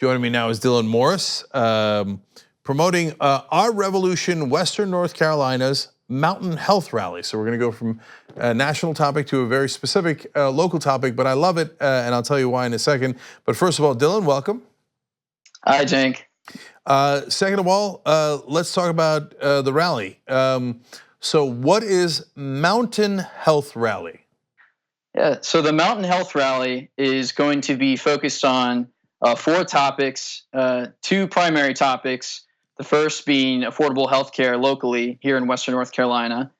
Joining me now is Dylan Morris, promoting Our Revolution, Western North Carolina's Mountain Health Rally. So we're going to go from a national topic to a very specific local topic, but I love it, and I'll tell you why in a second. But first of all, Dylan, welcome. Hi, Cenk. Second of all, let's talk about the rally. So what is Mountain Health Rally? Yeah, so the Mountain Health Rally is going to be focused on 4 topics, 2 primary topics. The first being affordable health care locally here in Western North Carolina.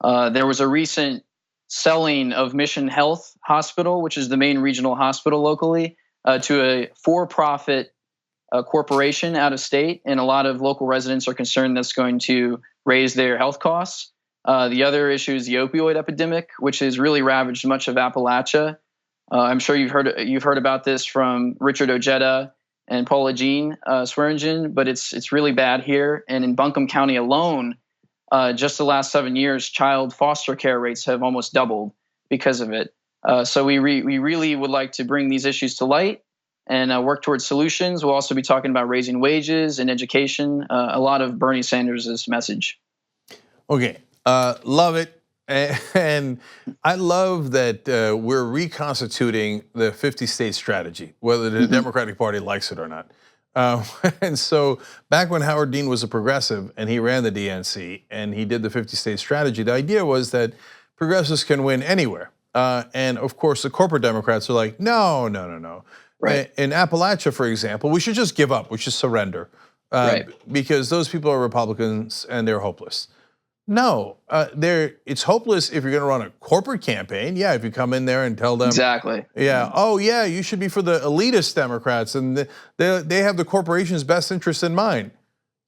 There was a recent selling of Mission Health Hospital, which is the main regional hospital locally, to a for-profit corporation out of state, and a lot of local residents are concerned that's going to raise their health costs. The other issue is the opioid epidemic, which has really ravaged much of Appalachia. I'm sure you've heard about this from Richard Ojeda and Paula Jean Swearingen, but it's really bad here. And in Buncombe County alone, just the last 7 years, child foster care rates have almost doubled because of it. So we really would like to bring these issues to light and work towards solutions. We'll also be talking about raising wages and education, a lot of Bernie Sanders' message. Okay, love it. And I love that we're reconstituting the 50-state strategy, whether the Democratic Party likes it or not. And so back when Howard Dean was a progressive and he ran the DNC and he did the 50-state strategy, the idea was that progressives can win anywhere. And of course, the corporate Democrats are like, no. Right. In Appalachia, for example, we should just give up, we should surrender, right. Because those people are Republicans and they're hopeless. No, it's hopeless if you're going to run a corporate campaign. Yeah, if you come in there and tell them exactly. Yeah, oh yeah, you should be for the elitist Democrats, and they have the corporation's best interest in mind.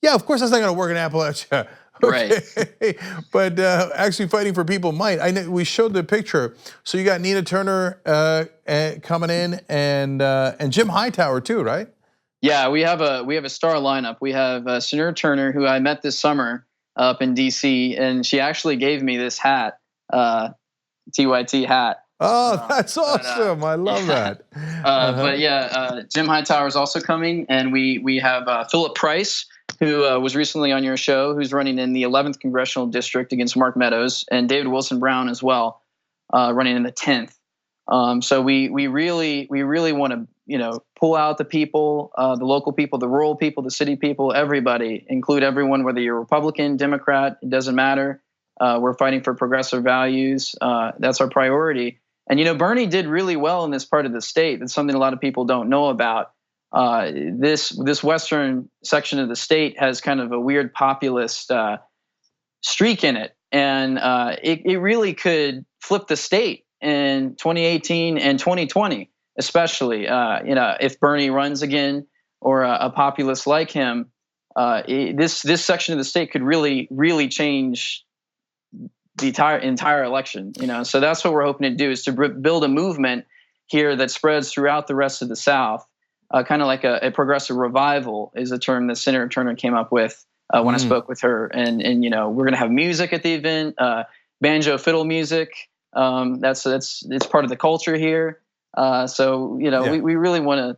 Yeah, of course that's not going to work in Appalachia. Okay. Right. But actually fighting for people might. I know we showed the picture. So you got Nina Turner coming in, and Jim Hightower too, right? Yeah, we have a star lineup. We have Senator Turner, who I met this summer up in DC, and she actually gave me this hat, TYT hat. Oh, that's awesome! I love that. But yeah, Jim Hightower is also coming, and we have Philip Price, who was recently on your show, who's running in the 11th congressional district against Mark Meadows, and David Wilson Brown as well, running in the 10th. So we really want to pull out the people, the local people, the rural people, the city people, everybody, include everyone, whether you're Republican, Democrat, it doesn't matter. We're fighting for progressive values. That's our priority. And Bernie did really well in this part of the state. That's something a lot of people don't know about. This western section of the state has kind of a weird populist streak in it, and it really could flip the state in 2018 and 2020, especially if Bernie runs again, or a populist like him. This section of the state could really change the entire election. So that's what we're hoping to do, is to build a movement here that spreads throughout the rest of the South. Kind of like a progressive revival is a term that Senator Turner came up with when I spoke with her. And we're going to have music at the event, banjo fiddle music. It's part of the culture here. We really want to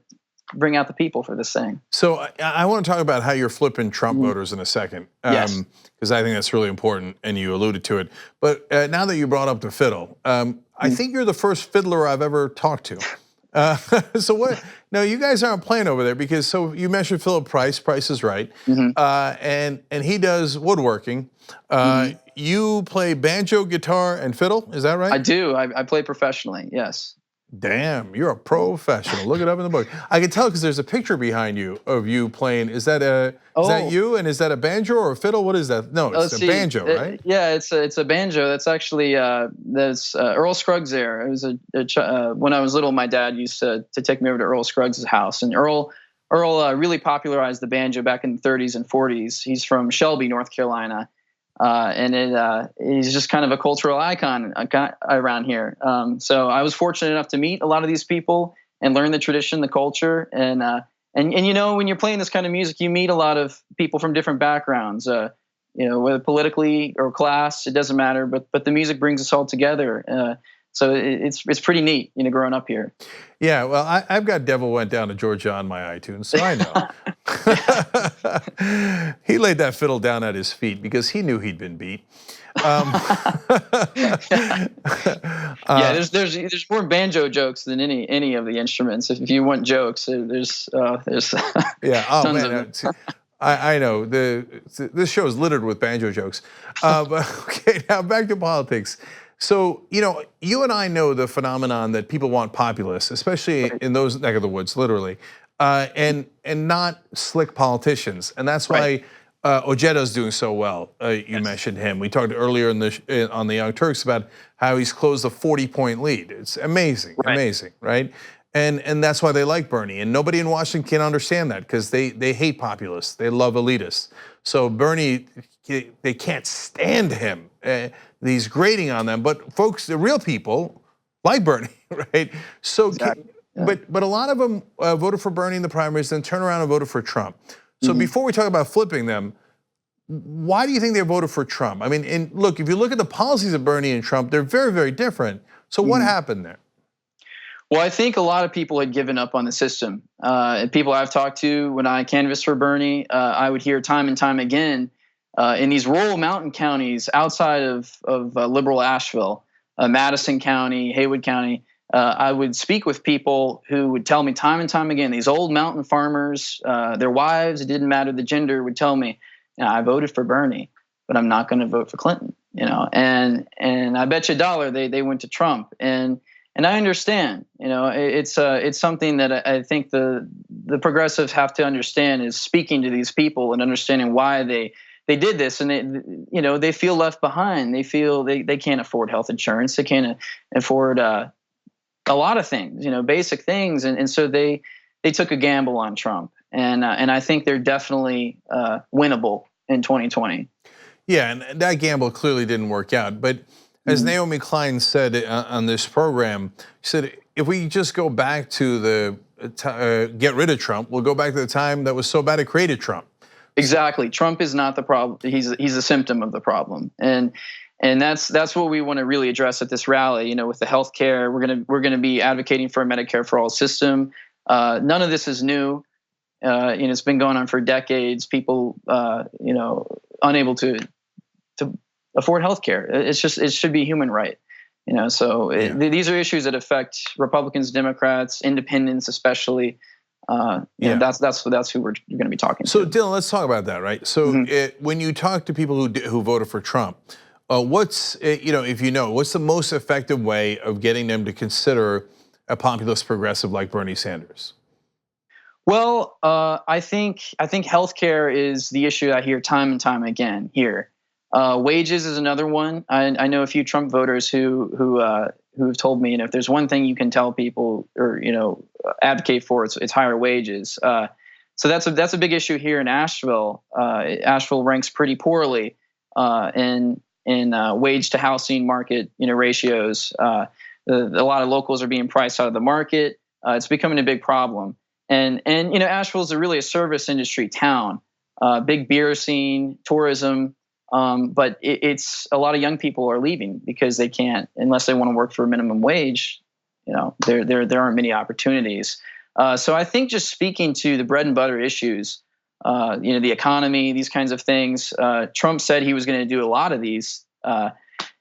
bring out the people for this thing. So I want to talk about how you're flipping Trump voters in a second, yes, because I think that's really important, and you alluded to it. But now that you brought up the fiddle, I think you're the first fiddler I've ever talked to. So what? No, you guys aren't playing over there, because so you mentioned Philip Price. Price is right, and he does woodworking. You play banjo, guitar, and fiddle. Is that right? I do. I play professionally. Yes. Damn, you're a professional. Look it up in the book. I can tell because there's a picture behind you of you playing. Is that you? And is that a banjo or a fiddle? What is that? No, it's a banjo, right? Yeah, it's a banjo. That's actually that's Earl Scruggs there. It was when I was little, my dad used to take me over to Earl Scruggs' house, and Earl really popularized the banjo back in the 30s and 40s. He's from Shelby, North Carolina. And he's just kind of a cultural icon around here. So I was fortunate enough to meet a lot of these people and learn the tradition, the culture, and when you're playing this kind of music, you meet a lot of people from different backgrounds. Whether politically or class, it doesn't matter. But the music brings us all together. So it's pretty neat, growing up here. Yeah, well, I've got Devil Went Down to Georgia on my iTunes, so I know. He laid that fiddle down at his feet because he knew he'd been beat. Yeah, there's more banjo jokes than any of the instruments. If you want jokes, there's yeah. Oh tons man, of them. I know this show is littered with banjo jokes. But okay, now back to politics. So you and I know the phenomenon that people want populists, especially in those neck of the woods, literally, and not slick politicians, and that's why. Ojeto's doing so well. You mentioned him. We talked earlier on the Young Turks about how he's closed a 40-point lead. It's amazing, amazing, right? And that's why they like Bernie. And nobody in Washington can understand that because they hate populists. They love elitists. So Bernie, they can't stand him. He's grating on them. But folks, the real people like Bernie, right? So, Exactly. but a lot of them voted for Bernie in the primaries, then turn around and voted for Trump. So before we talk about flipping them, why do you think they voted for Trump? I mean, look, if you look at the policies of Bernie and Trump, they're very, very different. So what happened there? Well, I think a lot of people had given up on the system. People I've talked to when I canvassed for Bernie, I would hear time and time again in these rural mountain counties outside of liberal Asheville, Madison County, Haywood County, I would speak with people who would tell me time and time again, these old mountain farmers, their wives, it didn't matter the gender, would tell me, I voted for Bernie, but I'm not going to vote for Clinton, and I bet you $1 they went to Trump. And I understand, it's something that I think the progressives have to understand is speaking to these people and understanding why they did this, and they feel left behind. They feel they can't afford health insurance. They can't afford a lot of things, basic things, and so they took a gamble on Trump, and I think they're definitely winnable in 2020. Yeah, and that gamble clearly didn't work out. But as Naomi Klein said on this program, she said if we just go back to the get rid of Trump, we'll go back to the time that was so bad it created Trump. Exactly, Trump is not the problem. He's a symptom of the problem, and that's what we want to really address at this rally. With the healthcare, we're gonna be advocating for a Medicare for all system. None of this is new. It's been going on for decades. People, unable to afford healthcare. It should be a human right. These are issues that affect Republicans, Democrats, Independents, especially. That's who we're going to be talking to. So Dylan, let's talk about that, right? So when you talk to people who voted for Trump. What's what's the most effective way of getting them to consider a populist progressive like Bernie Sanders? Well, I think healthcare is the issue I hear time and time again here. Wages is another one. I know a few Trump voters who have told me, if there's one thing you can tell people or advocate for, it's higher wages. So that's a big issue here in Asheville. Asheville ranks pretty poorly in wage to housing market ratios. A lot of locals are being priced out of the market. It's becoming a big problem. And Asheville is really a service industry town, big beer scene, tourism. But it's a lot of young people are leaving because they can't, unless they want to work for a minimum wage. There aren't many opportunities. So I think just speaking to the bread and butter issues, the economy, these kinds of things. Trump said he was going to do a lot of these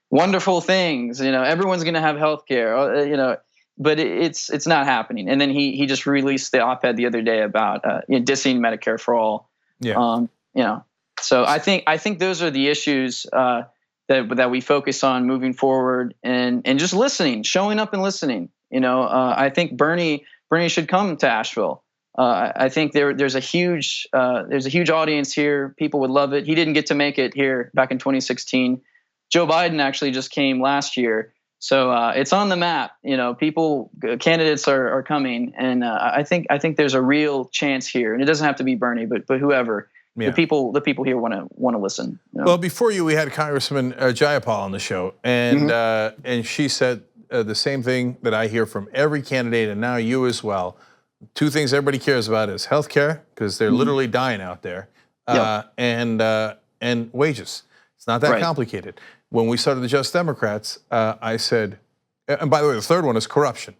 wonderful things. Everyone's going to have health care. But it's not happening. And then he just released the op-ed the other day about dissing Medicare for all. Yeah. So I think those are the issues that we focus on moving forward, and just listening, showing up and listening. I think Bernie should come to Asheville. I think there's a huge audience here. People would love it. He didn't get to make it here back in 2016. Joe Biden actually just came last year. So it's on the map. Candidates are coming, and I think there's a real chance here. And it doesn't have to be Bernie, but whoever. Yeah. The people here want to listen. Well, before you, we had Congressman Jayapal on the show, and she said the same thing that I hear from every candidate, and now you as well. Two things everybody cares about is healthcare, because they're literally dying out there, and wages. It's not that complicated. When we started the Just Democrats, I said, And by the way, the third one is corruption.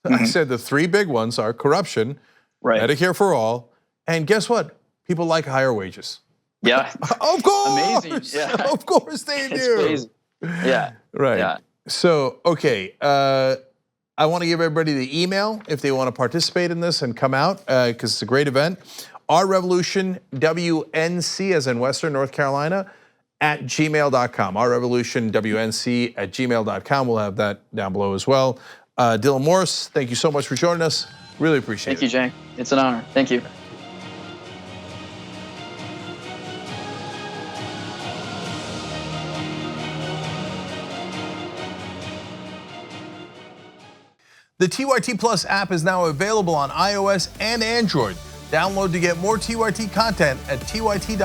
I said the three big ones are corruption, Medicare for all, and guess what? People like higher wages. Yeah. Of course. Amazing. Yeah. Of course they do. It's crazy. Yeah. Right. Yeah. So, okay. I want to give everybody the email if they want to participate in this and come out, because it's a great event. R-Revolution WNC, as in Western North Carolina, @gmail.com. R-Revolution WNC @gmail.com. We'll have that down below as well. Dylan Morris, thank you so much for joining us. Really appreciate it. Thank you, Cenk. It's an honor. Thank you. The TYT Plus app is now available on iOS and Android. Download to get more TYT content at tyt.com/app.